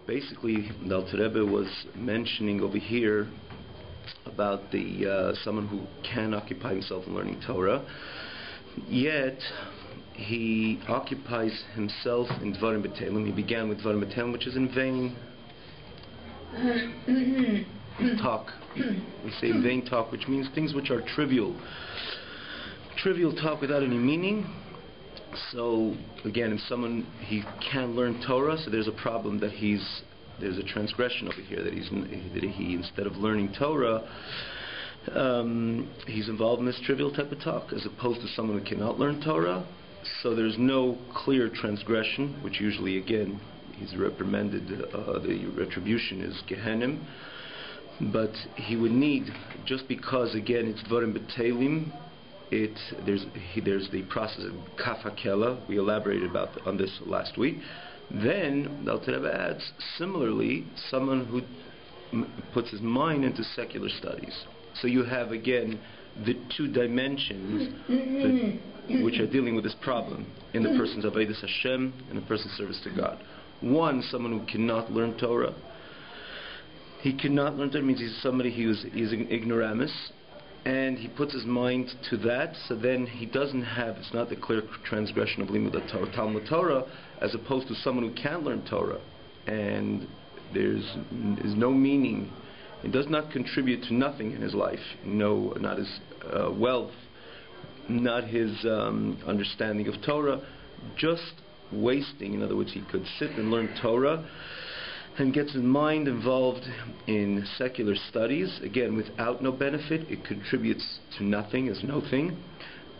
Basically, the Alter Rebbe was mentioning over here about the someone who can occupy himself in learning Torah, yet he occupies himself in Dvarim B'Telim. He began with Dvarim B'Telim, which is in vain talk. We say vain talk, which means things which are trivial talk without any meaning. So again, if someone he can't learn Torah, so there's a problem that there's a transgression over here, that he instead of learning Torah, he's involved in this trivial type of talk, as opposed to someone who cannot learn Torah. So there's no clear transgression, which usually again he's reprimanded. The retribution is Gehenim, but he would need, just because again it's Dvarim B'Telim, there's the process of Kaf HaKela. We elaborated on this last week. Then the Alter Rebbe adds, similarly, someone who puts his mind into secular studies. So you have again the two dimensions which are dealing with this problem in the person's Avodas Hashem and the person's service to God. One, someone who cannot learn Torah. He cannot learn Torah means he's somebody he's an ignoramus, and he puts his mind to that, so then he doesn't have, it's not the clear transgression of Limud Torah, Talmud Torah, as opposed to someone who can learn Torah, and there's no meaning. It does not contribute to nothing in his life. No, not his wealth, not his understanding of Torah, just wasting. In other words, he could sit and learn Torah and gets his mind involved in secular studies, again without no benefit. It contributes to nothing, as no thing.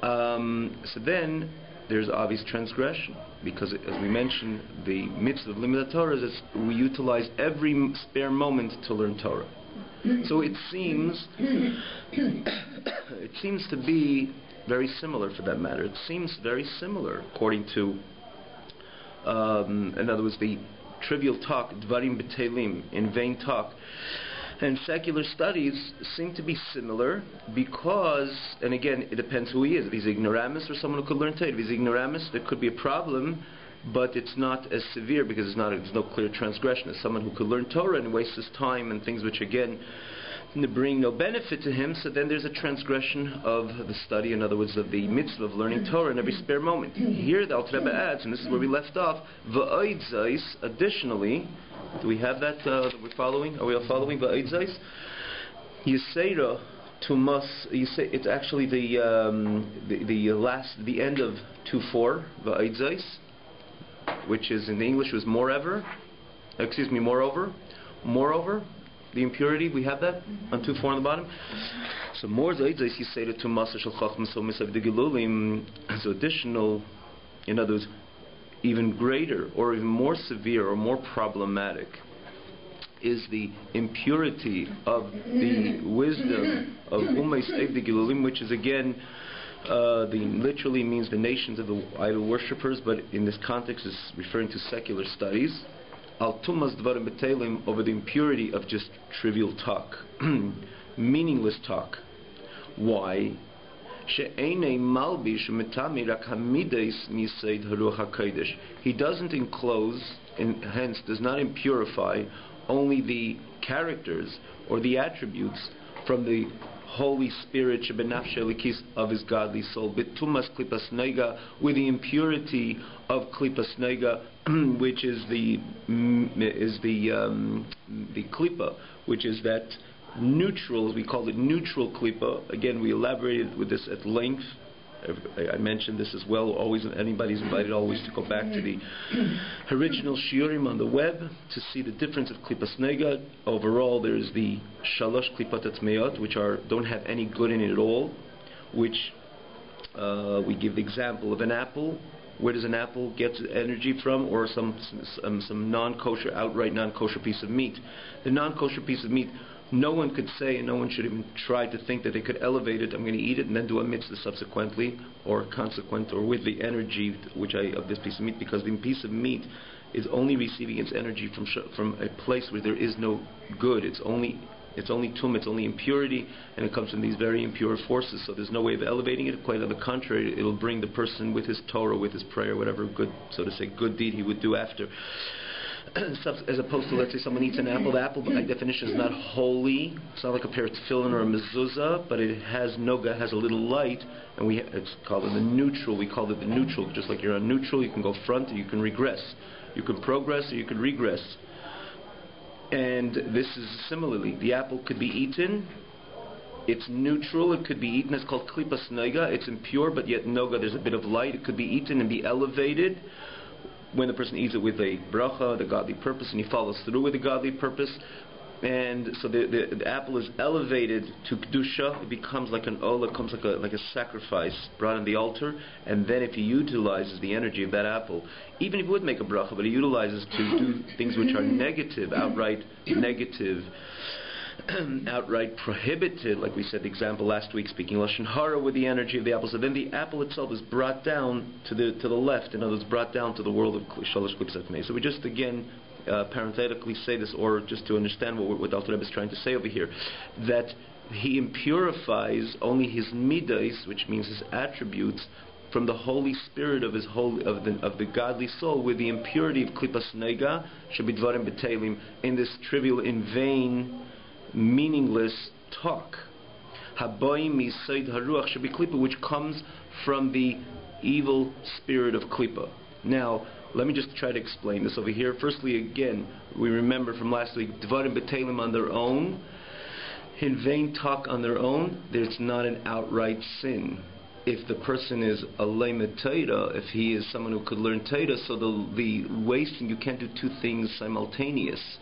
So then there's obvious transgression, because as we mentioned, the mitzvah of Limud Torah is that we utilize every spare moment to learn Torah. So it seems to be very similar, for that matter. It seems very similar according to in other words, the trivial talk, Dvarim B'Telim, in vain talk, and secular studies seem to be similar, because, and again, it depends who he is. If he's ignoramus or someone who could learn Torah. If he's ignoramus, there could be a problem, but it's not as severe because there's no clear transgression. As someone who could learn Torah and waste his time and things which again bring no benefit to him, so then there's a transgression of the study, in other words, of the mitzvah of learning Torah in every spare moment. Here the Alter Rebbe adds, and this is where we left off, v'oid zos, additionally, do we have that we're following? Are we all following v'oid zos? Yisera tumas, it's actually the end of 2:4, v'oid zos, which is in English was moreover, the impurity, we have that on 2:4 on the bottom. So more zaydzais he say to Master Shel Chacham so misav de Gilulim, so additional, in other words, even greater or even more severe or more problematic is the impurity of the wisdom of Ummais Ev de Gilulim, which is again literally means the nations of the idol worshippers, but in this context is referring to secular studies. Al tumas dvarim b'telim, over the impurity of just trivial talk, meaningless talk. Why? She'enei malbish mitami rak hamides miseid haruach hakodesh. He doesn't enclose, and hence does not impurify, only the characters or the attributes from the Holy Spirit shebenafshe elikis of his godly soul. Bitumas klipas nega, with the impurity of klipas nega, which is the klipa, which is that neutral, we call it neutral klipa. Again, we elaborated with this at length. I mentioned this as well. Always, anybody's invited always to go back to the original shiurim on the web to see the difference of klipas nega. Overall, there's the shalosh klipat atmeot, which don't have any good in it at all. Which we give the example of an apple. Where does an apple get energy from, or some non-kosher, outright non-kosher piece of meat? The non-kosher piece of meat, no one could say, and no one should even try to think that they could elevate it. I'm going to eat it and then do a mitzvah subsequently, or consequent, or with the energy of this piece of meat, because the piece of meat is only receiving its energy from a place where there is no good. It's only tum, it's only impurity, and it comes from these very impure forces. So there's no way of elevating it. Quite on the contrary, it'll bring the person with his Torah, with his prayer, whatever good, so to say, good deed he would do after. as opposed to, let's say, someone eats an apple. The apple, by definition, is not holy. It's not like a pair of tefillin or a mezuzah, but it has noga, has a little light, and it's called the neutral. We call it the neutral. Just like you're on neutral, you can go front or you can regress. You can progress or you can regress. And this is similarly. The apple could be eaten. It's neutral. It could be eaten. It's called klipas noga. It's impure, but yet noga. There's a bit of light. It could be eaten and be elevated when the person eats it with a bracha, the godly purpose, and he follows through with the godly purpose. And so the apple is elevated to kedusha. It becomes like an olah, comes like a sacrifice brought on the altar. And then if he utilizes the energy of that apple, even if he would make a bracha, but he utilizes to do things which are negative, outright negative, outright prohibited, like we said the example last week, speaking lashon hara with the energy of the apple. So then the apple itself is brought down to the left, in other words, brought down to the world of shalosh klipsat mei. So we just again parenthetically say this, or just to understand what Alter Rebbe is trying to say over here, that he impurifies only his midas, which means his attributes, from the Holy Spirit of his of the godly soul, with the impurity of klipas nega shebidvarim betelim, in this trivial, in vain, meaningless talk, haboim misayd haruach shebi klipa, which comes from the evil spirit of klipa. Now, let me just try to explain this over here. Firstly, again, we remember from last week, dvarim betelim on their own, in vain talk on their own, there's not an outright sin. If the person is a leimed Torah, if he is someone who could learn Torah, so the wasting, you can't do two things simultaneous.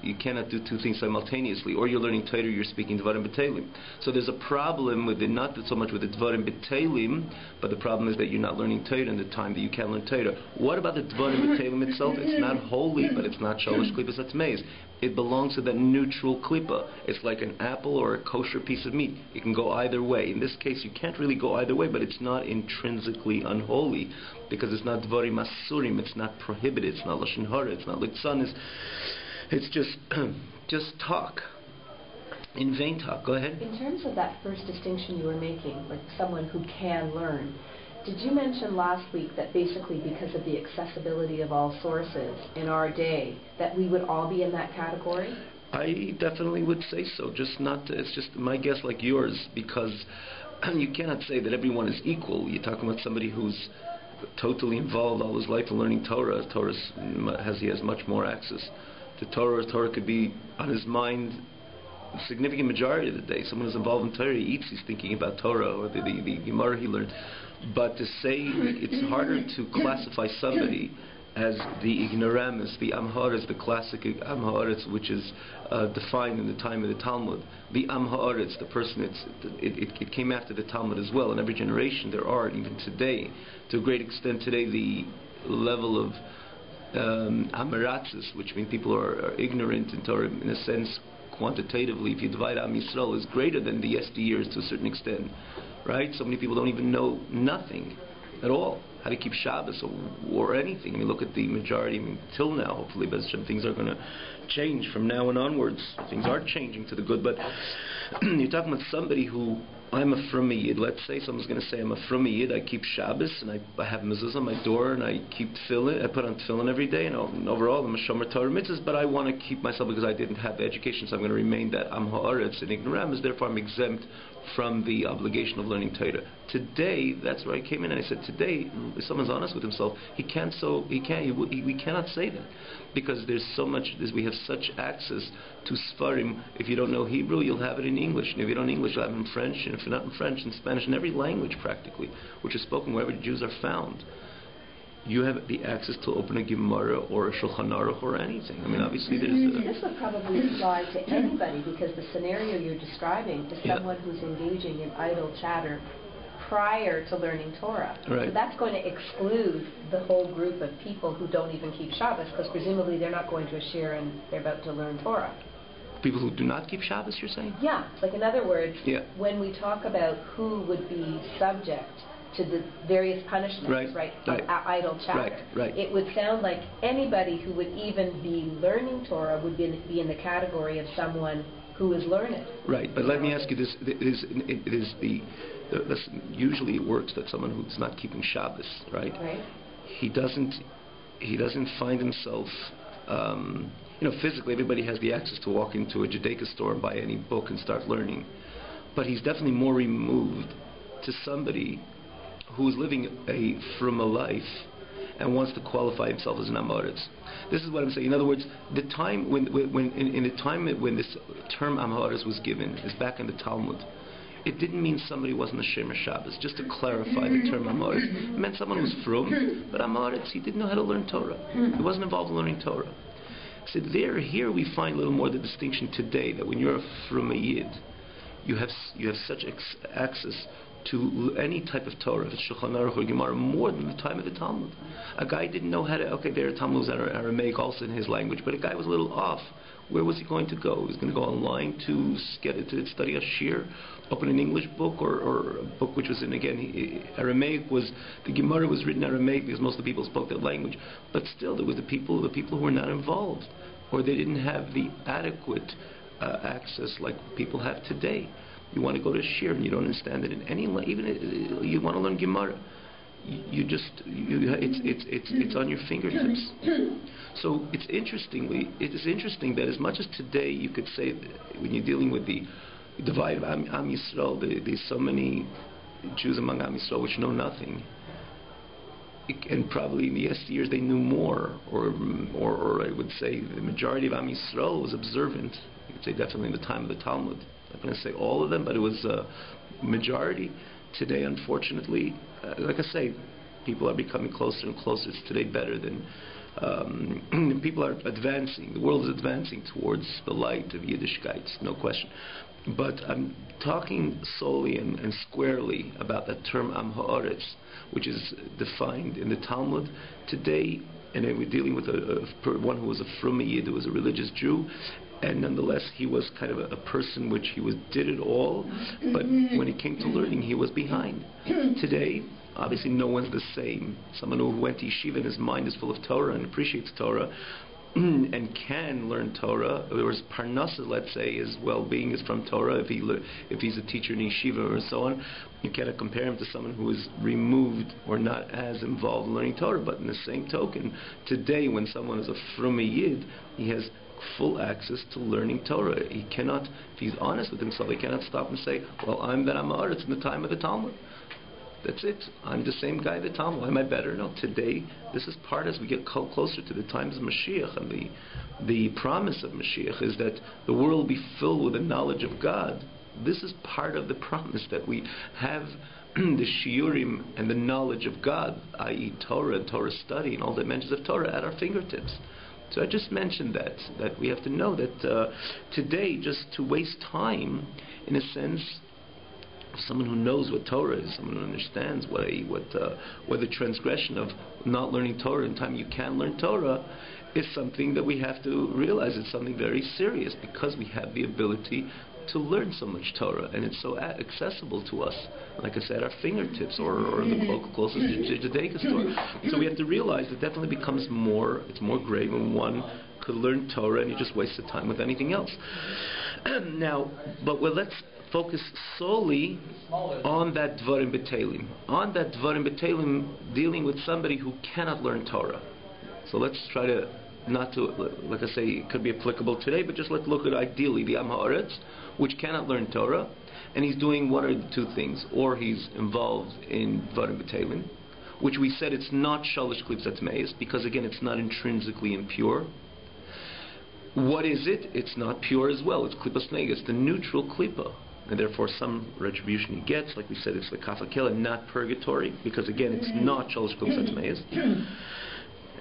You cannot do two things simultaneously. Or you're learning Torah, you're speaking Dvarim B'Teilim. So there's a problem with it, not so much with the Dvarim B'Teilim, but the problem is that you're not learning Torah in the time that you can learn Torah. What about the Dvarim B'Teilim itself? It's not holy, but it's not Shalosh Klipas Atzmeis. It belongs to that neutral Klippa. It's like an apple or a kosher piece of meat. It can go either way. In this case, you can't really go either way, but it's not intrinsically unholy, because it's not Dvarim Asurim, it's not prohibited, it's not Lashon Hara, it's not Litzan, it's just talk. In vain talk. Go ahead. In terms of that first distinction you were making, like someone who can learn, did you mention last week that basically because of the accessibility of all sources in our day, that we would all be in that category? I definitely would say so. It's just my guess like yours, because you cannot say that everyone is equal. You're talking about somebody who's totally involved all his life in learning Torah. He has much more access to Torah. Torah could be on his mind a significant majority of the day. Someone who's involved in Torah, he eats, he's thinking about Torah or the Gemara he learned. But to say, it's harder to classify somebody as the ignoramus, the Am Haaretz, the classic Am Haaretz, which is defined in the time of the Talmud. The Am Haaretz, the person, it came after the Talmud as well. In every generation there are, even today, to a great extent today, the level of Amaratzis, which means people are ignorant in Torah, in a sense, quantitatively, if you divide Am Yisrael, is greater than the yesteryears to a certain extent, right? So many people don't even know nothing at all, how to keep Shabbos or anything. I mean, look at the majority. I mean, till now, hopefully, but things are going to change from now and onwards. Things are changing to the good, but you're talking about somebody who, I'm a Frum Yid. Let's say someone's going to say, I'm a Frum Yid, I keep Shabbos, and I have mezuzah on my door, and I keep tefillin, I put on tefillin every day, and overall I'm a Shomer Torah mitzvahs, but I want to keep myself, because I didn't have the education, so I'm going to remain that Am Haaretz and ignoramus, therefore I'm exempt from the obligation of learning Torah. Today, that's where I came in and I said, today, if someone's honest with himself, we cannot say that, because there's so much, we have such access to Sfarim. If you don't know Hebrew, you'll have it in English, and if you don't know English, you'll have it in French, and if you're not in French, in Spanish, in every language practically, which is spoken wherever the Jews are found. You have the access to open a Gemara or a Shulchan Aruch or anything. I mean, obviously this would probably apply to anybody, because the scenario you're describing is someone who's engaging in idle chatter prior to learning Torah. Right. So that's going to exclude the whole group of people who don't even keep Shabbos, because presumably they're not going to a shir and they're about to learn Torah. People who do not keep Shabbos, you're saying? Yeah. Like, in other words, when we talk about who would be subject to the various punishments, of idle chatter, it would sound like anybody who would even be learning Torah would be in the category of someone who is learned. Right, but let me ask you this: usually it works that someone who's not keeping Shabbos, right? He doesn't find himself physically everybody has the access to walk into a Judaica store and buy any book and start learning. But he's definitely more removed to somebody who's living a fruma life and wants to qualify himself as an Amoritz. This is what I'm saying. In other words, the time when the time when this term Amoritz was given is back in the Talmud. It didn't mean somebody wasn't a Shomer Shabbos. Just to clarify the term Amoritz, it meant someone who was frum, but Amoritz, he didn't know how to learn Torah. He wasn't involved in learning Torah. So here we find a little more the distinction today that when you're a fruma yid, you have such access to any type of Torah, if it's Shulchan Aruch or Gemara, more than the time of the Talmud. A guy didn't know how to, their Talmud was Aramaic also in his language, but a guy was a little off. Where was he going to go? He was going to go online to study a shir, open an English book, or a book which was in, again, Aramaic was, the Gemara was written Aramaic because most of the people spoke that language, but still there were the people who were not involved, or they didn't have the adequate access like people have today. You want to go to shir and you don't understand it in any even you want to learn Gemara, it's on your fingertips. So it is interesting that as much as today you could say that when you're dealing with the divide of Am Yisrael, there's so many Jews among Am Yisrael which know nothing. And probably in the years they knew more, or I would say the majority of Am Yisrael was observant. You could say definitely in the time of the Talmud. I'm not going to say all of them, but it was a majority. Today, unfortunately, like I say, people are becoming closer and closer. It's today better than people are advancing. The world is advancing towards the light of Yiddishkeit, no question. But I'm talking solely and squarely about that term Am Ha'aretz, which is defined in the Talmud today. And then we're dealing with one who was a fruma yid, who was a religious Jew, and nonetheless he was kind of a person which did it all, but when it came to learning he was behind. Today, obviously no one's the same. Someone who went to yeshiva and his mind is full of Torah and appreciates Torah and can learn Torah, or his parnasa, let's say, his well-being is from Torah, if he's a teacher in yeshiva or so on, you cannot compare him to someone who is removed or not as involved in learning Torah. But in the same token, today when someone is a fruma yid, he has full access to learning Torah. He cannot, if he's honest with himself, he cannot stop and say, well, I'm that Amoritz in the time of the Talmud. That's it. I'm the same guy the Talmud. Why am I better? No, today, this is part as we get closer to the times of Mashiach, and the promise of Mashiach is that the world will be filled with the knowledge of God. This is part of the promise, that we have the shiurim and the knowledge of God, i.e. Torah and Torah study and all dimensions of Torah at our fingertips. So I just mentioned that we have to know that today, just to waste time, in a sense, someone who knows what Torah is, someone who understands what the transgression of not learning Torah in time you can learn Torah, is something that we have to realize it's something very serious, because we have the ability to learn so much Torah, and it's so accessible to us, like I said, our fingertips, or the closest Judaica store. So we have to realize it definitely becomes it's more grave when one could learn Torah and you just waste the time with anything else. Now, let's focus solely on that Dvarim B'Teilim. On that Dvarim B'Teilim, dealing with somebody who cannot learn Torah. So let's try to, not to, like I say, it could be applicable today, but just let's look at ideally the Am Ha'aretz, which cannot learn Torah, and he's doing one or the two things. Or he's involved in Dvarim B'Teilim, which we said it's not Shalish Klipsat Meis, because again it's not intrinsically impure. What is it? It's not pure as well. It's Klippas Negas, the neutral Klippa. And therefore some retribution he gets, like we said, it's the kafakela, not purgatory, because again it's not Shalish Klipsat Meis.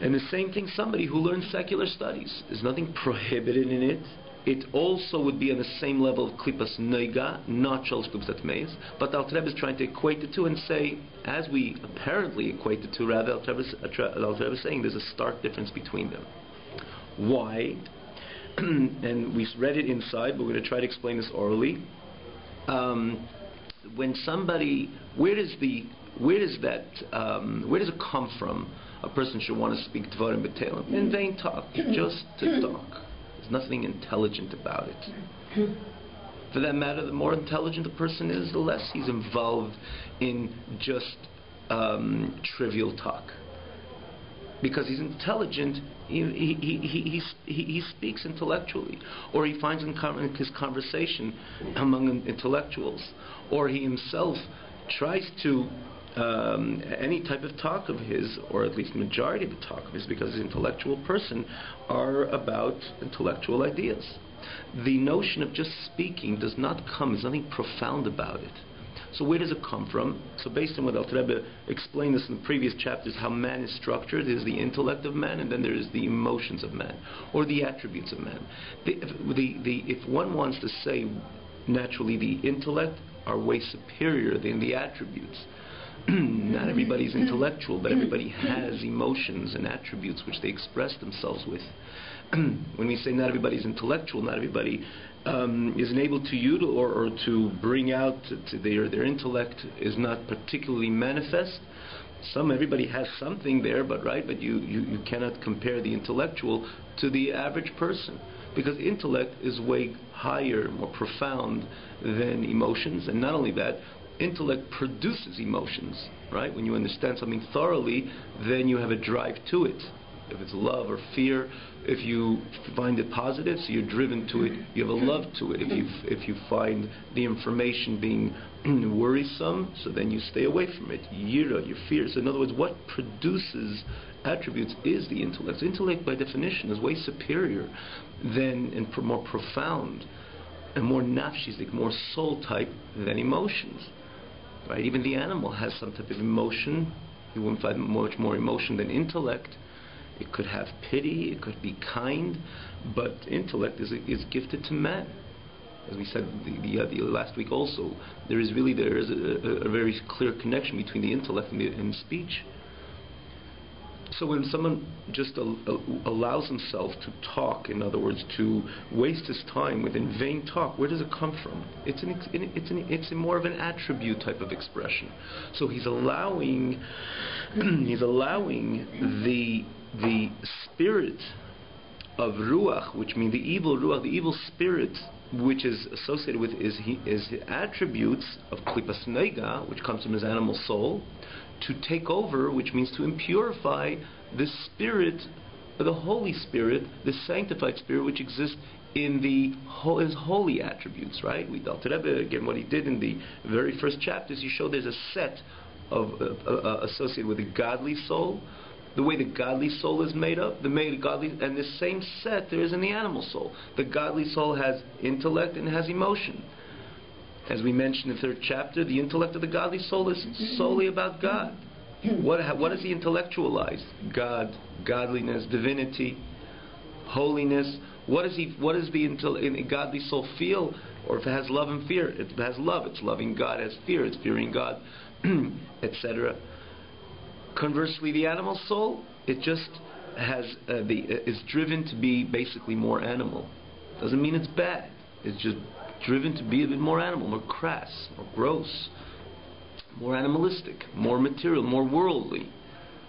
And the same thing, somebody who learns secular studies. There's nothing prohibited in it. It also would be on the same level of Klippas Noiga, not Shalish Klipsat Meis. But the Alter Rebbe is trying to equate the two and say, as we apparently equate the two, rather, Alter Rebbe is saying there's a stark difference between them. Why? And we read it inside, but we're going to try to explain this orally. When somebody, where does it come from? A person should want to speak Dvarim B'Teilim. In vain talk, just to talk. There's nothing intelligent about it. For that matter, the more intelligent a person is, the less he's involved in just trivial talk. because he's intelligent, he speaks intellectually, or he finds in his conversation among intellectuals, or he himself tries to any type of talk of his, or at least the majority of the talk of his, because he's an intellectual person, are about intellectual ideas. The notion of just speaking does not come, there's nothing profound about it. So where does it come from? So based on what Alter Rebbe explained this in the previous chapters, how man is structured, there's the intellect of man, and then there is the emotions of man, or the attributes of man. If one wants to say, naturally, the intellect are way superior than the attributes. Not everybody's intellectual, but everybody has emotions and attributes which they express themselves with. When we say not everybody's intellectual, not everybody is able to use or to bring out to their intellect is not particularly manifest. Everybody has something there, but you cannot compare the intellectual to the average person, because intellect is way higher, more profound than emotions. And not only that, intellect produces emotions, right? When you understand something thoroughly, then you have a drive to it. If it's love or fear, if you find it positive, so you're driven to it, you have a love to it. If you find the information being worrisome, so then you stay away from it. Yira, your fears. In other words, what produces attributes is the intellect. So intellect, by definition, is way superior than and more profound and more nafshizik, more soul type than emotions. Right? Even the animal has some type of emotion. You wouldn't find much more emotion than intellect. It could have pity, it could be kind, but intellect is gifted to man. As we said the last week also, there is a very clear connection between the intellect and speech. So when someone just allows himself to talk, in other words, to waste his time with in vain talk, where does it come from? It's more of an attribute type of expression. So he's allowing the spirit of ruach, which means the evil ruach, the evil spirit, which is associated with is attributes of klipas nega, which comes from his animal soul, to take over, which means to impurify the spirit, the Holy Spirit, the sanctified spirit, which exists in his holy attributes. Right? We Alter Rebbe, again, what he did in the very first chapters, he showed there's a set of associated with the godly soul. The way the godly soul is made up, and the same set there is in the animal soul. The godly soul has intellect and has emotion. As we mentioned in the third chapter, the intellect of the godly soul is solely about God. What does he intellectualize? God, godliness, divinity, holiness. What does the godly soul feel? Or if it has love and fear, it has love. It's loving God. It has fear. It's fearing God, etc. Conversely, the animal soul, it just is driven to be basically more animal. Doesn't mean it's bad. It's just driven to be a bit more animal, more crass, more gross, more animalistic, more material, more worldly,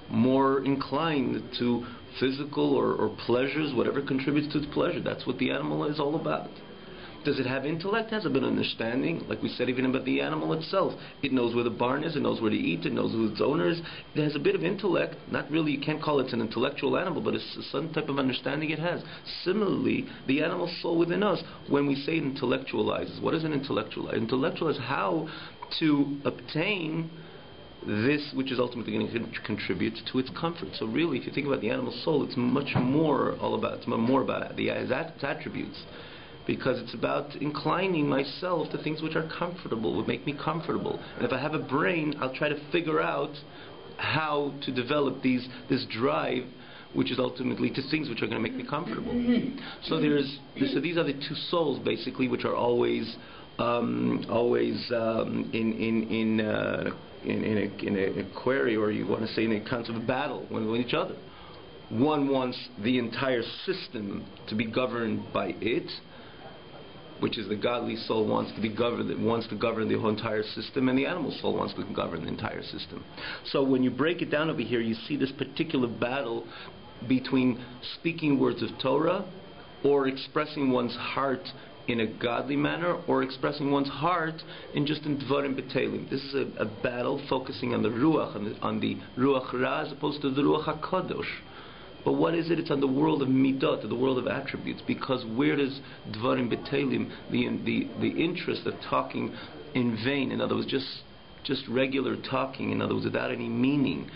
more inclined to physical or pleasures, whatever contributes to its pleasure. That's what the animal is all about. Does it have intellect? It has a bit of understanding. Like we said, even about the animal itself. It knows where the barn is, it knows where to eat, it knows who its owner is. It has a bit of intellect. Not really, you can't call it an intellectual animal, but it's some type of understanding it has. Similarly, the animal soul within us, when we say it intellectualizes, what is an intellectualize? Intellectualize how to obtain this which is ultimately going to contribute to its comfort. So really, if you think about the animal soul, it's much more about its attributes. Because it's about inclining myself to things which are comfortable, would make me comfortable. And if I have a brain, I'll try to figure out how to develop this drive, which is ultimately to things which are going to make me comfortable. So these are the two souls, basically, which are always in a query, or you want to say in a kind of a battle with each other. One wants the entire system to be governed by it, which is the godly soul wants to govern the whole entire system, and the animal soul wants to govern the entire system. So when you break it down over here, you see this particular battle between speaking words of Torah or expressing one's heart in a godly manner or expressing one's heart in just in Dvarim B'Teilim. This is a battle focusing on the Ruach, on the Ruach Ra as opposed to the Ruach HaKadosh. But what is it? It's on the world of Midot, the world of attributes. Because where does Dvarim B'Teilim, the interest of talking in vain, in other words, just regular talking, in other words, without any meaning,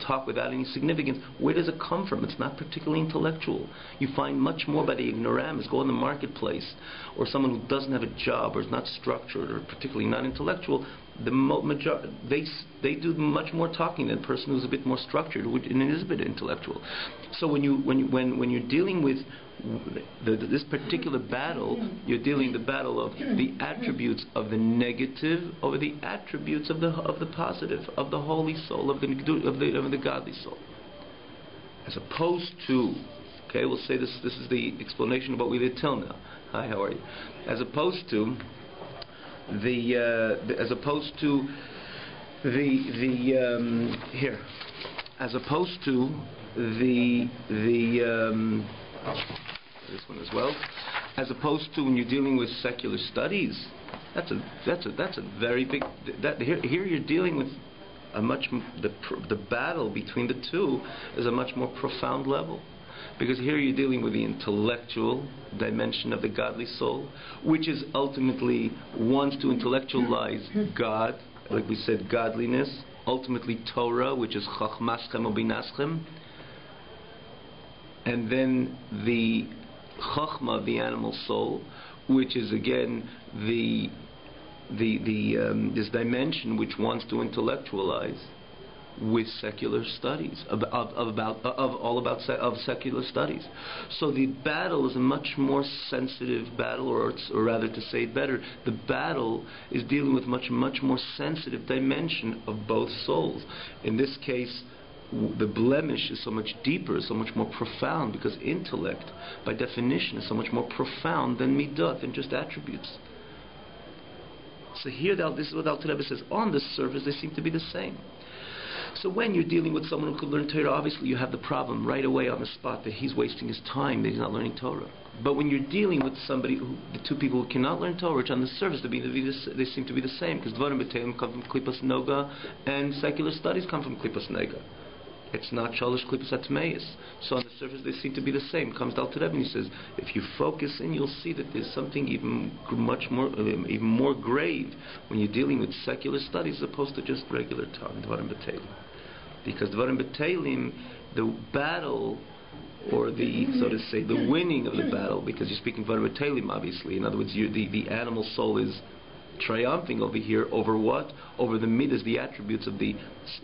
talk without any significance, where does it come from? It's not particularly intellectual. You find much more by the ignoramus. Go in the marketplace, or someone who doesn't have a job, or is not structured, or particularly not intellectual. They do much more talking than a person who's a bit more structured and is a bit intellectual. So when you're dealing with this particular battle, you're dealing the battle of the attributes of the negative over the attributes of the positive, of the holy soul, of the godly soul, as opposed to. Okay, we'll say this is the explanation of what we did till now. Hi, how are you? As opposed to this one as well, as opposed to when you're dealing with secular studies, that's a very big. Here you're dealing with the battle between the two is a much more profound level. Because here you're dealing with the intellectual dimension of the godly soul, which is ultimately wants to intellectualize God, like we said, godliness, ultimately Torah, which is Chachmaschem Obinaschem, and then the Chachma of the animal soul, which is again this dimension which wants to intellectualize with secular studies of secular studies. So the battle is a much more sensitive battle, or rather, to say it better, the battle is dealing with much more sensitive dimension of both souls. In this case, the blemish is so much deeper, so much more profound, because intellect, by definition, is so much more profound than midah, than just attributes. So here, this is what Alter Rebbe says. On the surface, they seem to be the same. So when you're dealing with someone who could learn Torah, obviously you have the problem right away on the spot that he's wasting his time, that he's not learning Torah. But when you're dealing with somebody, the two people who cannot learn Torah, which on the surface they seem to be the same, because Dvarim B'Teilim come from Klipas Noga, and secular studies come from Klipas Nega. It's not Shalosh Klipas Atmeis. So on the surface they seem to be the same. Comes Alter Rebbe and he says, if you focus in, you'll see that there's something even more grave when you're dealing with secular studies as opposed to just regular talk, Dvarim B'Teilim. Because Dvarim B'Teilim, the battle, or so to say, the winning of the battle, because you're speaking Dvarim B'Teilim, obviously. In other words, the animal soul is triumphing over here over what? Over the midas, the attributes of the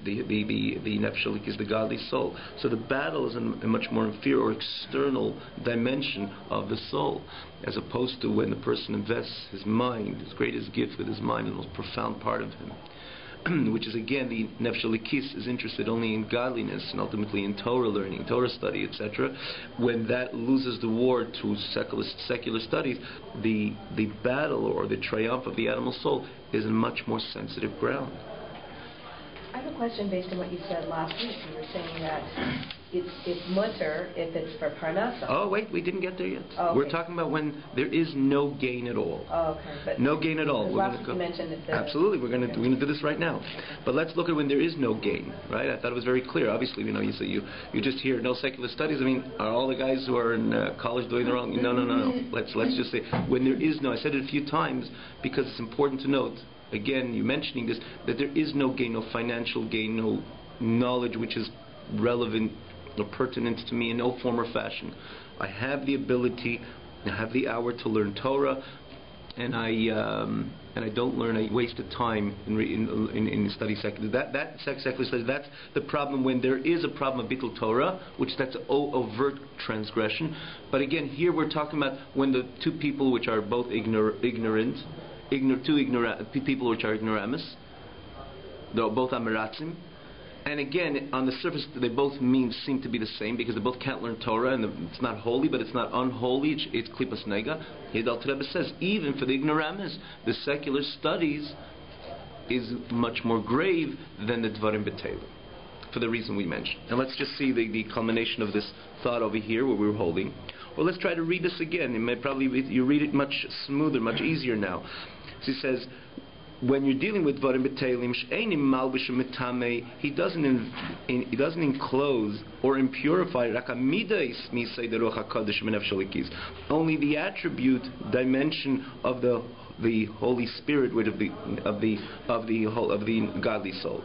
nefesh is the godly soul. So the battle is in a much more inferior or external dimension of the soul, as opposed to when the person invests his mind, his greatest gift with his mind, the most profound part of him, which is again the nefesh elikis is interested only in godliness and ultimately in Torah learning, Torah study, etc. When that loses the war to secular studies, the battle or the triumph of the animal soul is in much more sensitive ground. I have a question based on what you said last week. You were saying that it's mutter if it's for parnasa. Oh, wait, we didn't get there yet. Oh, okay. We're talking about when there is no gain at all. Oh, okay. But no gain at all. Last week you mentioned that absolutely, we're going to do this right now. But let's look at when there is no gain, right? I thought it was very clear. Obviously, you say you just hear no secular studies. I mean, are all the guys who are in college doing the wrong? No. Let's just say when there is no. I said it a few times because it's important to note. Again, you mentioning this, that there is no gain, no financial gain, no knowledge which is relevant or pertinent to me in no form or fashion. I have the ability, I have the hour to learn Torah, and I don't learn. I wasted time in study secular. That secular studies. That's the problem when there is a problem of bittul Torah, which that's overt transgression. But again, here we're talking about when the two people which are both ignorant people which are ignoramus, they're both amiratzim, and again on the surface they both seem to be the same because they both can't learn Torah, and it's not holy but it's not unholy, it's klipas nega. Here the Alter Rebbe says even for the ignoramus the secular studies is much more grave than the Dvarim B'Teilim. for the reason we mentioned. And let's just see the culmination of this thought over here where we were holding. Or let's try to read this again. You read it much smoother, much easier now. So he says, when you're dealing with Dvarim B'Teilim, She'enim Malbishim Mitamei, he doesn't enclose or impurify only the attribute dimension of the Holy Spirit, of the godly soul,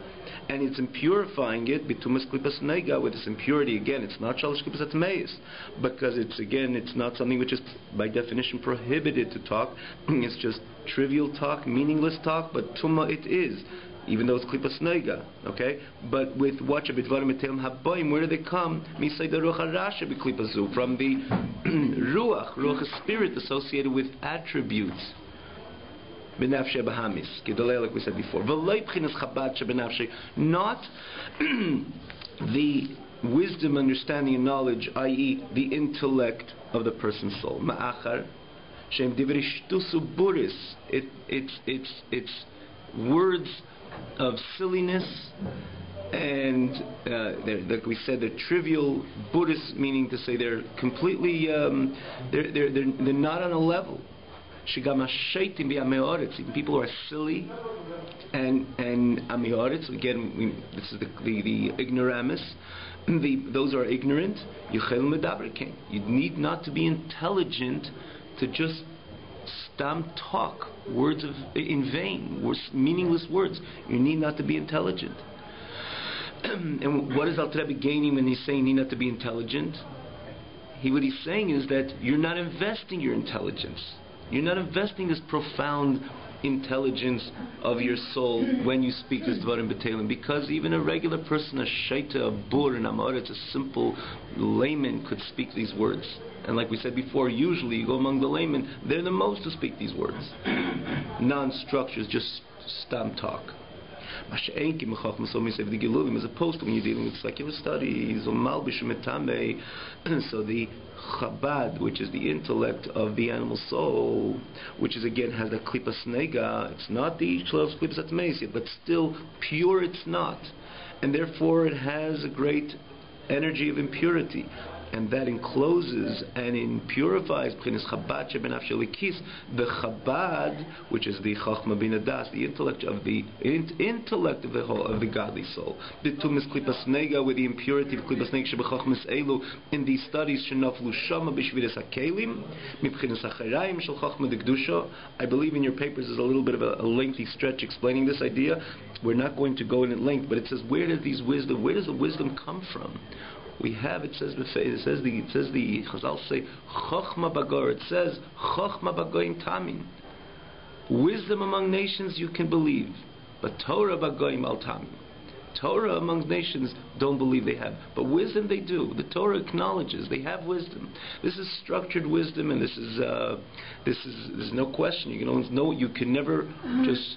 and it's impurifying it bitumas klipas nega, with this impurity. Again, it's not shalosh klipas atmeis, because it's not something which is by definition prohibited to talk. It's just trivial talk, meaningless talk, but tuma it is, even though it's klipas nega. Okay, but with watch b'dvarim etelim habayim, where do they come? Misay the ruach harasha b'klipazu, from the ruach spirit associated with attributes. Benafshe Bahamis, like we said before. Not the wisdom, understanding, and knowledge, i.e., the intellect of the person's soul. Ma'achar Shem Divri Shtusu Buris. It's words of silliness, and like we said, they're trivial Buddhists, meaning to say they're completely they're not on a level. People who are silly and amioritz. Again, this is the ignoramus. Those who are ignorant. You need not to be intelligent to just talk words in vain, meaningless words. You need not to be intelligent. And what is Alter Rebbe gaining when he's saying you need not to be intelligent? What he's saying is that you're not investing your intelligence. You're not investing this profound intelligence of your soul when you speak this Dvarim B'Teilim, because even a regular person, a shaita, a bur, an amoritz, a simple layman could speak these words. And like we said before, usually you go among the laymen, they're the most to speak these words. Non-structures, just stam talk. As opposed to when you're dealing with secular studies, so the Chabad, which is the intellect of the animal soul, which is again has the klipas nega, it's not the shlos klipas atmeis, but still pure it's not, and therefore it has a great energy of impurity, and that encloses and purifies the Chabad, which is the Chachma Bin Adas, the intellect of the godly soul. The Tumas Klipas Nega, with the impurity of Klipas Nega shebechachmas elu, in these studies shenaflu shama b'shviras hakelim mibchinas hacharayim shel Chachma dekdusha. I believe in your papers is a little bit of a lengthy stretch explaining this idea. We're not going to go in at length, but it says where does the wisdom come from? We have, it says the Chazal say Chochma Bagor. It says Chochma Bagoyim Tamin. Wisdom among nations you can believe, but Torah Bagoyim Al Tamin. Torah among nations don't believe they have, but wisdom they do. The Torah acknowledges they have wisdom. This is structured wisdom, and there's no question. You can never just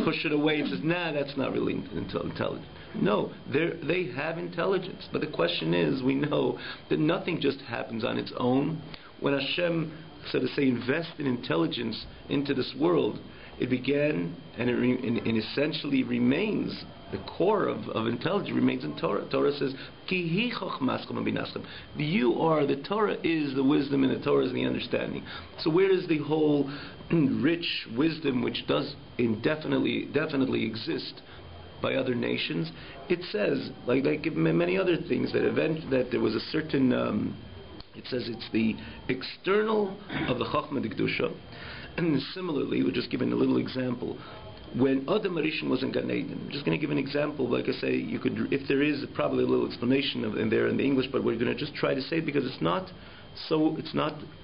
push it away and says, nah, that's not really intelligent. No, they have intelligence. But the question is, we know that nothing just happens on its own. When Hashem, so to say, invested intelligence into this world, it began and it essentially remains, the core of intelligence remains in Torah. Torah says, Ki you are, the Torah is the wisdom, and the Torah is the understanding. So where does the whole rich wisdom, which does definitely exist by other nations? It says, like many other things, that there was a certain, it says it's the external of the Chachma D'Kedusha. And similarly, we're just giving a little example. When Adam Arishan was in Gan Eden, I'm just going to give an example. Like I say, you could, if there is probably a little explanation in there in the English, but we're going to just try to say it because it's not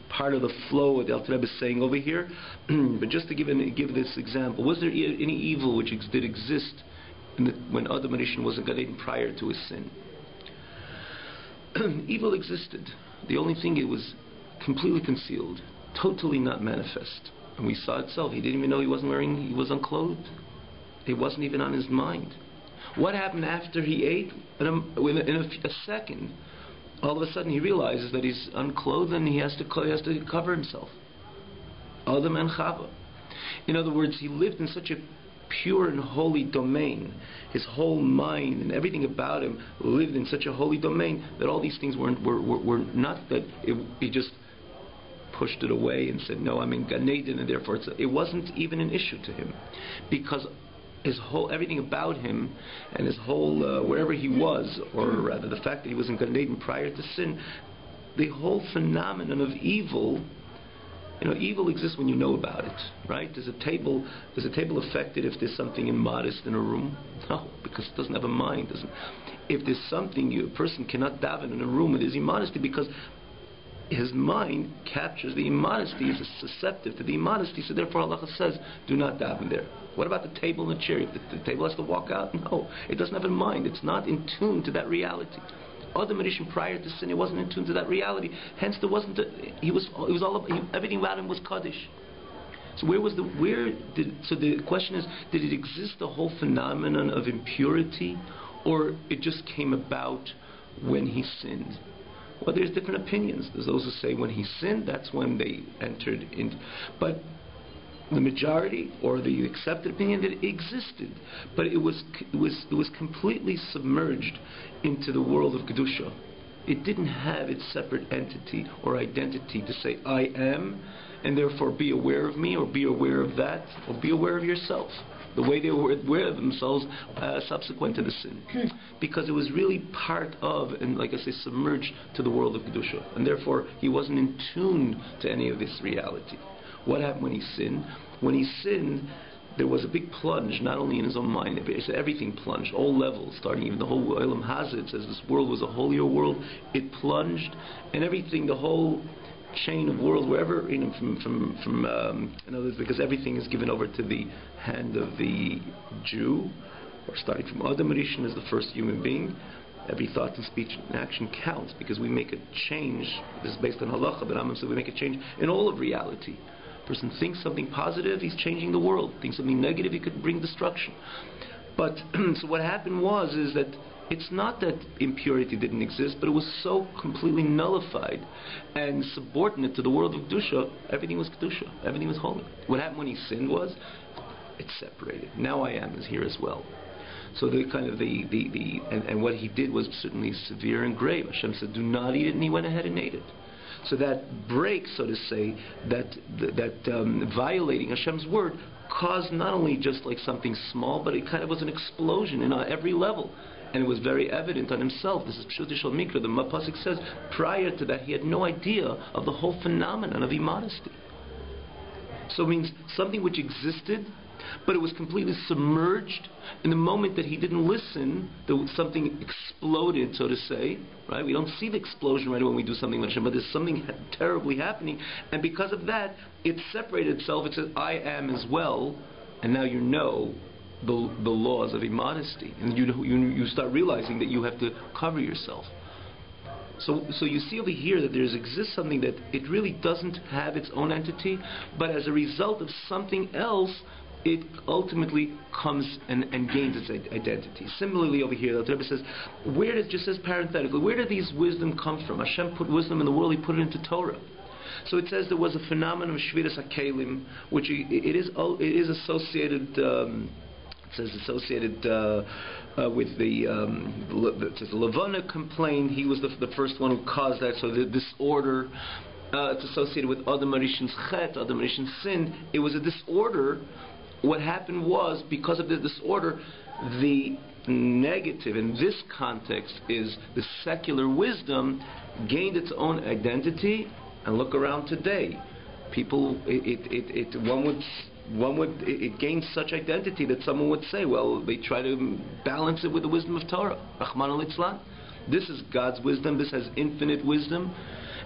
part of the flow of the Alter Rebbe is saying over here. But just to give this example, was there any evil which did exist when Adam Arishan was in Gan Eden prior to his sin? Evil existed. The only thing, it was completely concealed, totally not manifest. And we saw itself. He didn't even know he was unclothed. It wasn't even on his mind. What happened after he ate? In a second, all of a sudden he realizes that he's unclothed and he has to cover himself. Adam and Chava. In other words, he lived in such a pure and holy domain. His whole mind and everything about him lived in such a holy domain that all these things were not that he just pushed it away and said, no, I'm in Gan Eden, and therefore it wasn't even an issue to him, because his whole, everything about him and his whole, wherever he was, or rather the fact that he was in Gan Eden prior to sin, the whole phenomenon of evil, evil exists when you know about it, right? Does a table affected if there's something immodest in a room? No, because it doesn't have a mind. If there's something, a person cannot daven in a room with his immodesty, because his mind captures the immodesty, is susceptible to the immodesty, so therefore Allah says, do not daven there. What about the table and the chair? If the table has to walk out? No, it doesn't have a mind. It's not in tune to that reality. Adam Rishon prior to sin, he wasn't in tune to that reality. Hence, there wasn't. Everything about him was kaddish. So So the question is, did it exist, the whole phenomenon of impurity, or it just came about when he sinned? Well, there's different opinions. There's those who say when he sinned, that's when they entered in. But the majority, or the accepted opinion, that it existed, but it was completely submerged into the world of Kedusha. It didn't have its separate entity or identity to say, I am, and therefore be aware of me, or be aware of that, or be aware of yourself, the way they were aware of themselves subsequent to the sin. Because it was really part of, and like I say, submerged to the world of Kedusha. And therefore, he wasn't in tune to any of this reality. What happened when he sinned? When he sinned, there was a big plunge, not only in his own mind, everything plunged, all levels, starting even the whole Olam Hazeh, says this world was a holier world, it plunged, and everything, the whole chain of world, wherever, from in other words, because everything is given over to the hand of the Jew, or starting from Adam Rishon as the first human being. Every thought and speech and action counts, because we make a change. This is based on halacha, but Rambam said we make a change in all of reality. A person thinks something positive, he's changing the world. Thinks something negative, he could bring destruction. But so what happened is that it's not that impurity didn't exist, but it was so completely nullified and subordinate to the world of Kedusha. Everything was Kedusha. Everything was holy. What happened when he sinned was, it's separated. Now I am is here as well. So the kind of and what he did was certainly severe and grave. Hashem said, do not eat it, and he went ahead and ate it. So that break, so to say, that violating Hashem's word caused not only just like something small, but it kind of was an explosion in every level. And it was very evident on himself. This is Pshuti Shel Mikra. The Pasuk says, prior to that, he had no idea of the whole phenomenon of immodesty. So it means something which existed, but it was completely submerged. In the moment that he didn't listen, something exploded, so to say. Right? We don't see the explosion right when we do something with Hashem, but there's something terribly happening. And because of that, it separated itself. It says, I am as well. And now you know the laws of immodesty, and you start realizing that you have to cover yourself. So you see over here that there exists something that it really doesn't have its own entity, but as a result of something else, it ultimately comes and gains its identity. Similarly over here, the Rebbe says, just says parenthetically, where did these wisdom come from? Hashem put wisdom in the world, he put it into Torah. So it says there was a phenomenon of Shviras HaKelim, which it is associated. It says associated with the Levana complained. He was the first one who caused that. So the disorder, it's associated with Adam Rishon's chet, Adam Rishon's sin. It was a disorder. What happened was, because of the disorder, the negative in this context is the secular wisdom gained its own identity. And look around today, people, it gains such identity that someone would say, well, they try to balance it with the wisdom of Torah. Rahman al-Itzlan. This is God's wisdom. This has infinite wisdom.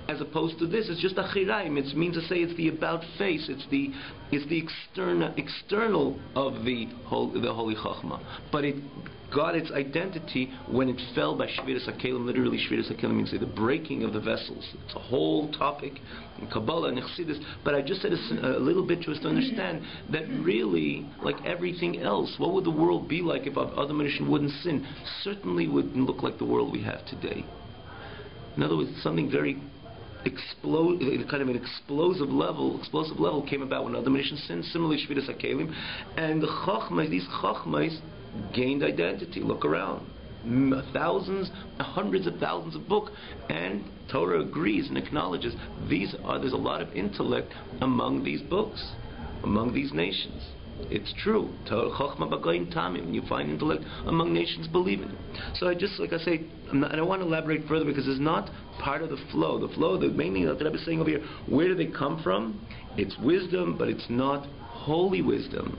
As opposed to this, it's just a chiraim. It means to say it's the about face. It's the external of the holy chachma. But it got its identity when it fell by Shviras HaKelim. Literally, Shviras HaKelim means the breaking of the vessels. It's a whole topic in Kabbalah and Chassidus. But I just said a little bit just to understand that really, like everything else, what would the world be like if Adam Rishon wouldn't sin? Certainly wouldn't look like the world we have today. In other words, something very kind of an explosive level came about when other nations sinned. Similarly, Shvidas HaKelim, and the Chachmais, these Chachmais gained identity. Look around, thousands, hundreds of thousands of books, and Torah agrees and acknowledges there's a lot of intellect among these books, among these nations. It's true. When you find intellect among nations, believe in it. So I just, like I say, I don't want to elaborate further because it's not part of the flow. The main thing that I'm saying over here, where do they come from? It's wisdom, but it's not holy wisdom.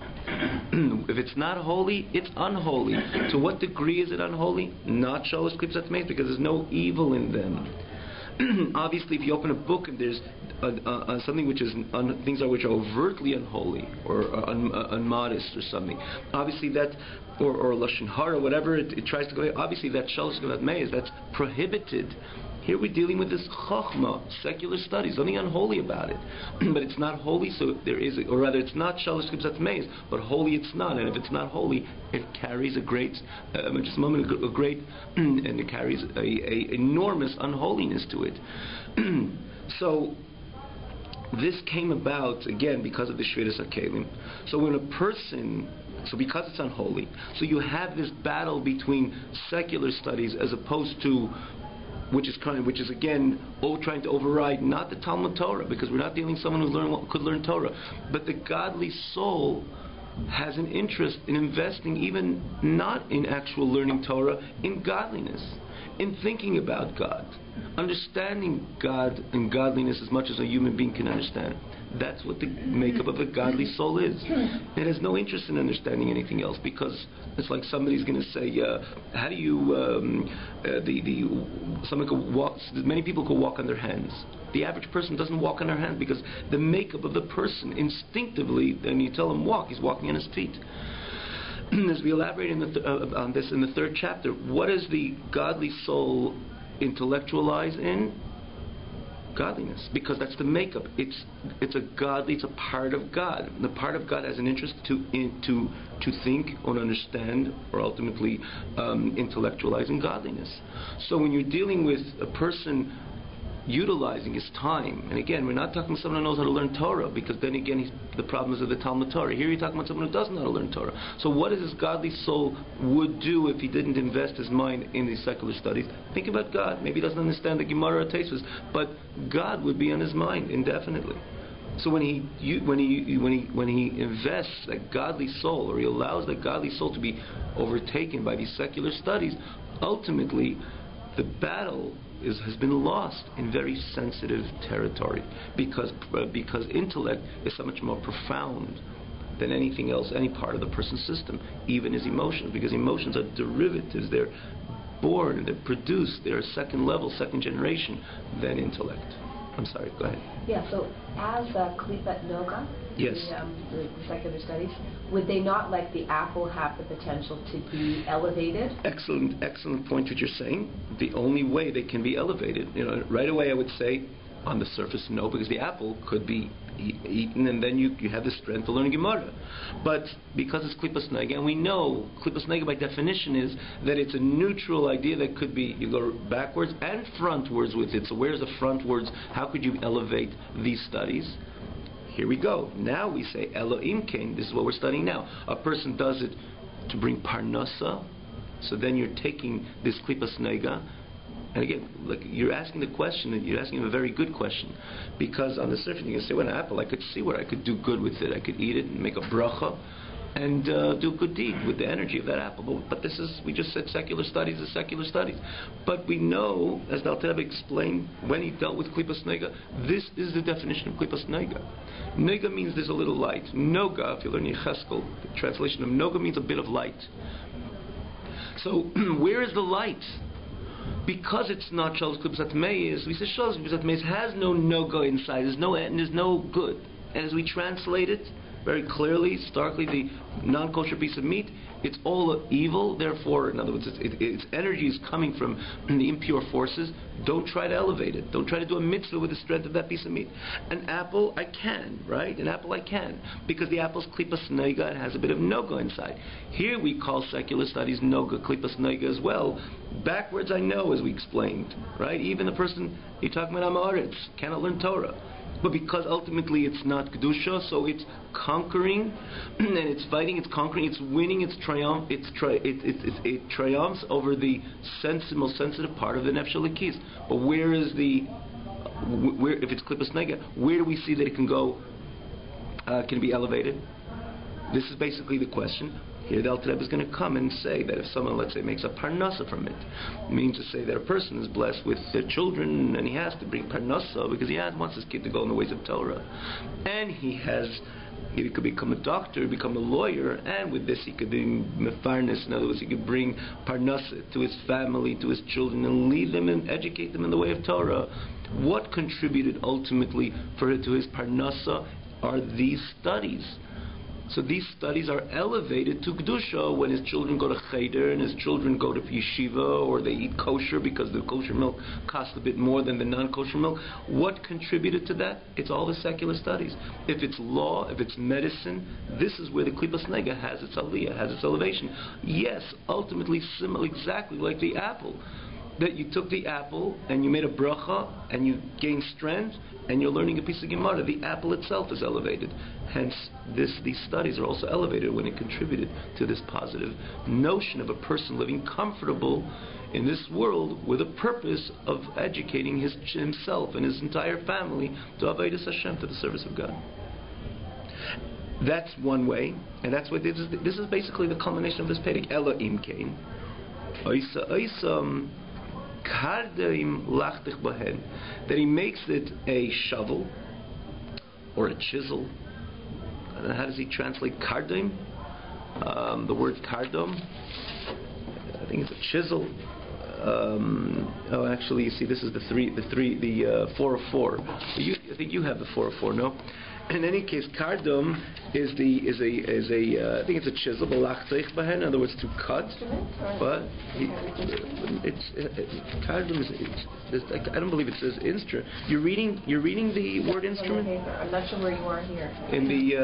If it's not holy, it's unholy. To what degree is it unholy? Not Shalosh Klipos Atmeis, because there's no evil in them. Obviously, if you open a book and there's something which is things which are overtly unholy or unmodest or something, obviously that, or lashon hara, whatever it tries to go, obviously that shalosh klipos atmeis, that's prohibited. Here we're dealing with this chokhmah, secular studies, nothing unholy about it. But it's not holy, so there is, or rather it's not shalosh klipos atmeis, but holy it's not. And if it's not holy, it carries a great, just a moment, a great, and it carries a enormous unholiness to it. So this came about, again, because of the Shvidas HaKelim. So when a person, because it's unholy, so you have this battle between secular studies as opposed to, which is again trying to override not the Talmud Torah, because we're not dealing with someone who could learn Torah, but the godly soul has an interest in investing, even not in actual learning Torah, in godliness, in thinking about God, understanding God and godliness as much as a human being can understand. That's what the makeup of a godly soul is. It has no interest in understanding anything else, because it's like somebody's going to say, how do you, someone could walk, many people could walk on their hands. The average person doesn't walk on their hands because the makeup of the person, instinctively, when you tell him walk, he's walking on his feet. As we elaborate on this in the third chapter, what does the godly soul intellectualize in? Godliness, because that's the makeup. It's a part of God. The part of God has an interest to think or understand, or ultimately intellectualizing godliness. So when you're dealing with a person utilizing his time, and again, we're not talking about someone who knows how to learn Torah, because then again the problem is of the Talmud Torah. Here you're talking about someone who doesn't know how to learn Torah. So what is his godly soul would do if he didn't invest his mind in these secular studies? Think about God. Maybe he doesn't understand the Gemara or Tosfos, but God would be on his mind indefinitely. So when he invests that godly soul, or he allows that godly soul to be overtaken by these secular studies, ultimately the battle has been lost in very sensitive territory, because intellect is so much more profound than anything else, any part of the person's system, even his emotions, because emotions are derivatives. They're born, they're produced, they're second level, second generation than intellect. I'm sorry, go ahead. Yeah, so as Klipat Noga, yes, the secular studies, would they not, like the apple, have the potential to be elevated? Excellent point what you're saying. The only way they can be elevated, right away I would say, on the surface, no, because the apple could be eaten and then you have the strength to learn Gemara. But because it's Klipas Nega, and we know Klipas Nega by definition is that it's a neutral idea that could be, you go backwards and frontwards with it. So where's the frontwards? How could you elevate these studies? Here we go. Now we say Elohim Kain. This is what we're studying now. A person does it to bring Parnasa. So then you're taking this Klipas Nega. And again, like you're asking the question, and you're asking a very good question, because on the surface you can say, well, an apple, I could see what I could do good with it. I could eat it and make a bracha and do a good deed with the energy of that apple. But this is, we just said secular studies is secular studies. But we know, as the Alter Rebbe explained when he dealt with Klipas Nega, this is the definition of Klipas Nega. Nega means there's a little light. Noga, if you learn Yecheskel, the translation of Noga means a bit of light. So where is the light? Because it's not Shalosh Klipos Atmeis, we say Shalosh Klipos Atmeis has no noga inside. There's no good. And as we translate it, very clearly, starkly, the non-kosher piece of meat, it's all evil. Therefore, in other words, its energy is coming from the impure forces. Don't try to elevate it. Don't try to do a mitzvah with the strength of that piece of meat. An apple, I can, right? An apple, I can, because the apple's klipas noiga, it has a bit of noga inside. Here we call secular studies noga, klipas noiga as well. Backwards, I know, as we explained, right? Even the person you're talking about, Amaretz, cannot learn Torah. But because ultimately it's not Kedusha, so it's conquering, and it's fighting, it's conquering, it's winning, it triumphs over the most sensitive part of the Nefesh Elokis. But where is where, if it's Klipas Nega, where do we see that it can go, can it be elevated? This is basically the question. Here the Alter Rebbe is going to come and say that if someone, let's say, makes a parnasa from it, means to say that a person is blessed with children and he has to bring parnasa because he wants his kid to go in the ways of Torah. And he could become a doctor, become a lawyer, and with this he could be mefarnes. In other words, he could bring parnasa to his family, to his children, and lead them and educate them in the way of Torah. What contributed ultimately to his parnasa are these studies. So these studies are elevated to Kedusha when his children go to Cheder and his children go to yeshiva, or they eat kosher because the kosher milk costs a bit more than the non-kosher milk. What contributed to that? It's all the secular studies. If it's law, if it's medicine, this is where the Klipas Nega has its aliyah, has its elevation. Yes, ultimately similar, exactly like the apple. That you took the apple and you made a bracha and you gained strength and you're learning a piece of Gemara. The apple itself is elevated. Hence, these studies are also elevated when it contributed to this positive notion of a person living comfortable in this world with a purpose of educating himself and his entire family to Avodas Hashem, to the service of God. That's one way, and that's what this is basically the culmination of this Perek. Ela im kein oisa kardim lachtich bahen, that he makes it a shovel or a chisel. I don't know, how does he translate kardim? The word kardom, I think it's a chisel. Actually, you see, this is the 4 of 4. I think you have the 4 of 4, no? In any case, kardom is I think it's a chisel, in other words, to cut. But kardom is, I don't believe it says instrument. You're reading the word instrument. I'm not sure where you are here. In the.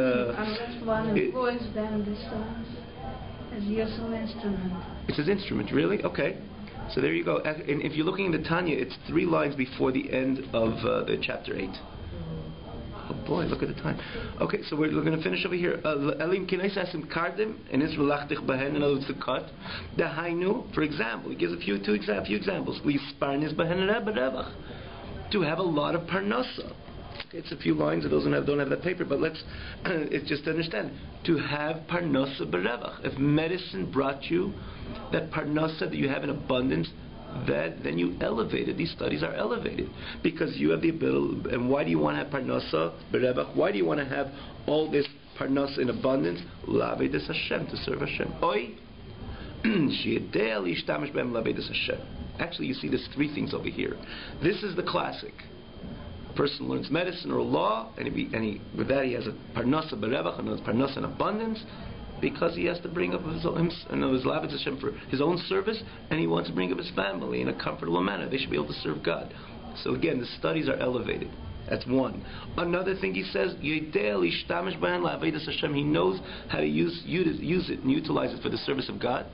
It says instrument, really? Okay. So there you go. And if you're looking in the Tanya, it's 3 lines before the end of the chapter 8. Oh boy, look at the time. Okay, so we're going to finish over here. Elim kinais asim kardim, and it's relachtich bahen, in other words, to cut. The hainu, for example, he gives a few examples. Lisparnis bahen rebach, to have a lot of parnasa. Okay, it's a few lines. Those don't have that paper, but it's just to understand. To have parnasa berevach. If medicine brought you that parnasa that you have in abundance, then you elevate. These studies are elevated because you have the ability. And why do you want to have parnasa berevach? Why do you want to have all this parnasa in abundance? Lavedas Hashem, to serve Hashem. Actually, you see there's 3 things over here. This is the classic. A person learns medicine or law, and with that he has a parnasa berevach, and parnasa in abundance, because he has to bring up his lavetz Hashem for his own service, and he wants to bring up his family in a comfortable manner. They should be able to serve God. So again, the studies are elevated. That's one. Another thing he says, he knows how to use it and utilize it for the service of God,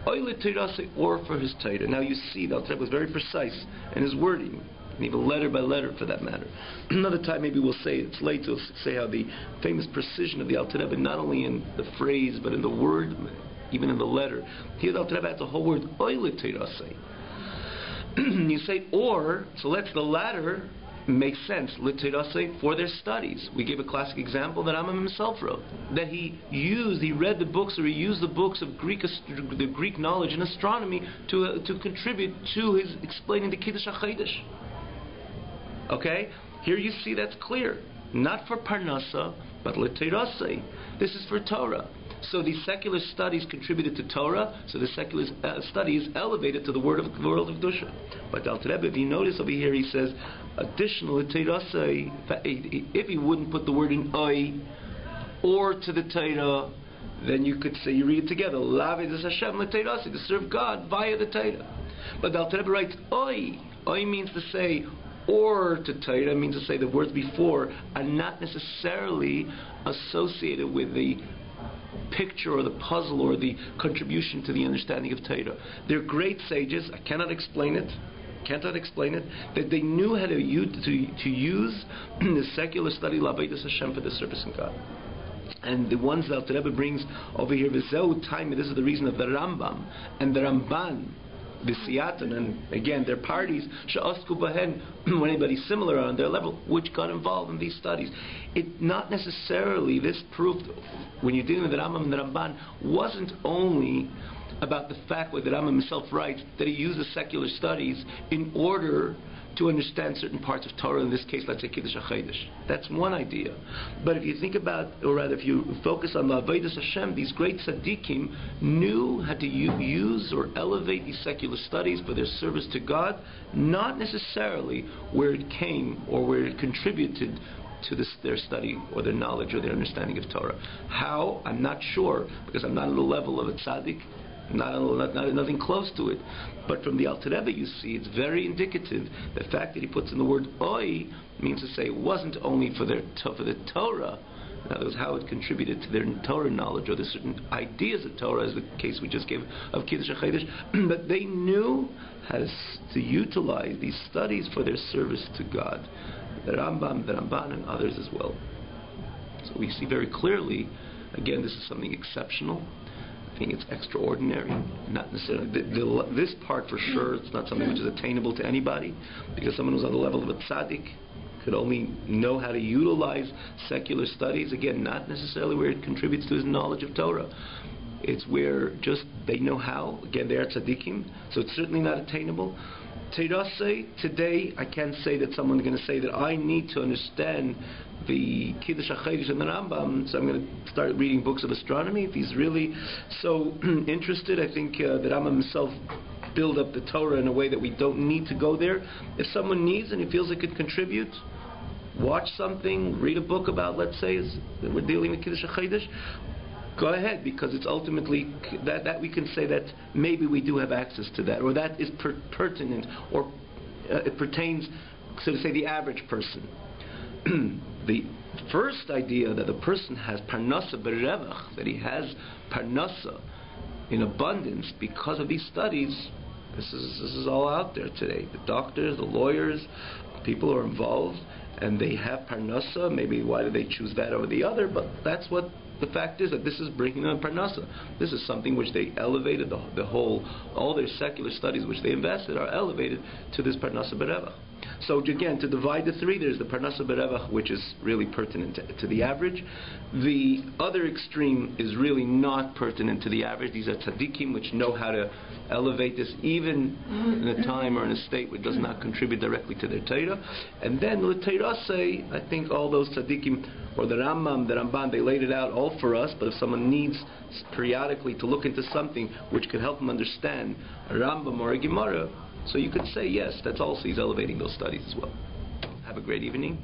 or for his Torah. Now you see, the Alter Rebbe was very precise in his wording, and even letter by letter for that matter. Another time maybe we'll say, it's late to say how the famous precision of the Alter Rebbe, not only in the phrase but in the word, even in the letter. Here the Alter Rebbe adds a whole word, oile teirasei. You say or, so let's the latter make sense, liteirasei, for their studies. We gave a classic example that Rambam himself wrote, that he read the books, or he used the books of the Greek knowledge in astronomy to contribute to his explaining the Kiddush HaChodesh. Okay? Here you see that's clear. Not for Parnasa, but L'Teirasei. This is for Torah. So the secular studies contributed to Torah, so the secular study is elevated to the world of Kedusha. But Alter Rebbe, if you notice over here, he says, additional L'Teirasei, if he wouldn't put the word in Oi, or to the Torah, then you could say, you read it together, Lavedus Hashem l'Teirasi, to serve God via the Torah. But the Alter Rebbe writes, Oi. Oi means to say, or to Torah, means to say the words before are not necessarily associated with the picture or the puzzle or the contribution to the understanding of Torah. They're great sages. I cannot explain it. That they knew how to use the secular study Lavedus Hashem for the service of God. And the ones that Alter Rebbe brings over here, V'zeu time, this is the reason of the Rambam and the Ramban, the Siyatan, and again, their parties, Sha'asku Bahen, when anybody similar on their level, which got involved in these studies. It not necessarily, this proof, when you're dealing with the Rambam and the Ramban, wasn't only about the fact what the Rambam himself writes, that he used the secular studies in order to understand certain parts of Torah, in this case, let's say Kiddush HaChodesh. That's one idea. But if you think about, or rather if you focus on the Avodas Hashem, these great tzaddikim knew how to use or elevate these secular studies for their service to God, not necessarily where it came or where it contributed to their study or their knowledge or their understanding of Torah. How? I'm not sure, because I'm not on the level of a tzaddik, nothing close to it. But from the Alter Rebbe, you see, it's very indicative. The fact that he puts in the word "oi" means to say it wasn't only for the Torah. In other words, how it contributed to their Torah knowledge or the certain ideas of Torah, as the case we just gave of Kiddush HaChodesh, but they knew how to utilize these studies for their service to God. The Rambam, the Ramban, and others as well. So we see very clearly, again, this is something exceptional. I think it's extraordinary. Not necessarily this part for sure. It's not something which is attainable to anybody, because someone who's on the level of a tzaddik could only know how to utilize secular studies. Again, not necessarily where it contributes to his knowledge of Torah. It's where just they know how. Again, they are tzaddikim, so it's certainly not attainable. Today, I can't say that someone's going to say that I need to understand the Kiddush HaChodesh and the Rambam, so I'm going to start reading books of astronomy. If he's really so interested, I think the Rambam himself build up the Torah in a way that we don't need to go there. If someone needs and he feels it could contribute, watch something, read a book about, let's say, that we're dealing with Kiddush HaChodesh, go ahead, because it's ultimately that we can say that maybe we do have access to that, or that is pertinent, or it pertains, so to say, the average person. The first idea that the person has parnasa berevach, that he has parnasa in abundance because of these studies, this is all out there today. The doctors, the lawyers, people who are involved, and they have parnasa. Maybe why do they choose that over the other? But that's what the fact is, that this is bringing them parnasa. This is something which they elevated, all their secular studies which they invested are elevated to this parnasa berevach. So again, to divide the three, there's the parnasa berevach, which is really pertinent to the average. The other extreme is really not pertinent to the average. These are tzaddikim, which know how to elevate this even in a time or in a state which does not contribute directly to their Torah. And then l'teiraseh, I think all those tzaddikim, or the Rambam, the Ramban, they laid it out all for us, but if someone needs periodically to look into something which could help them understand a Rambam or a Gemara, so you could say yes, that's also, he's elevating those studies as well. Have a great evening.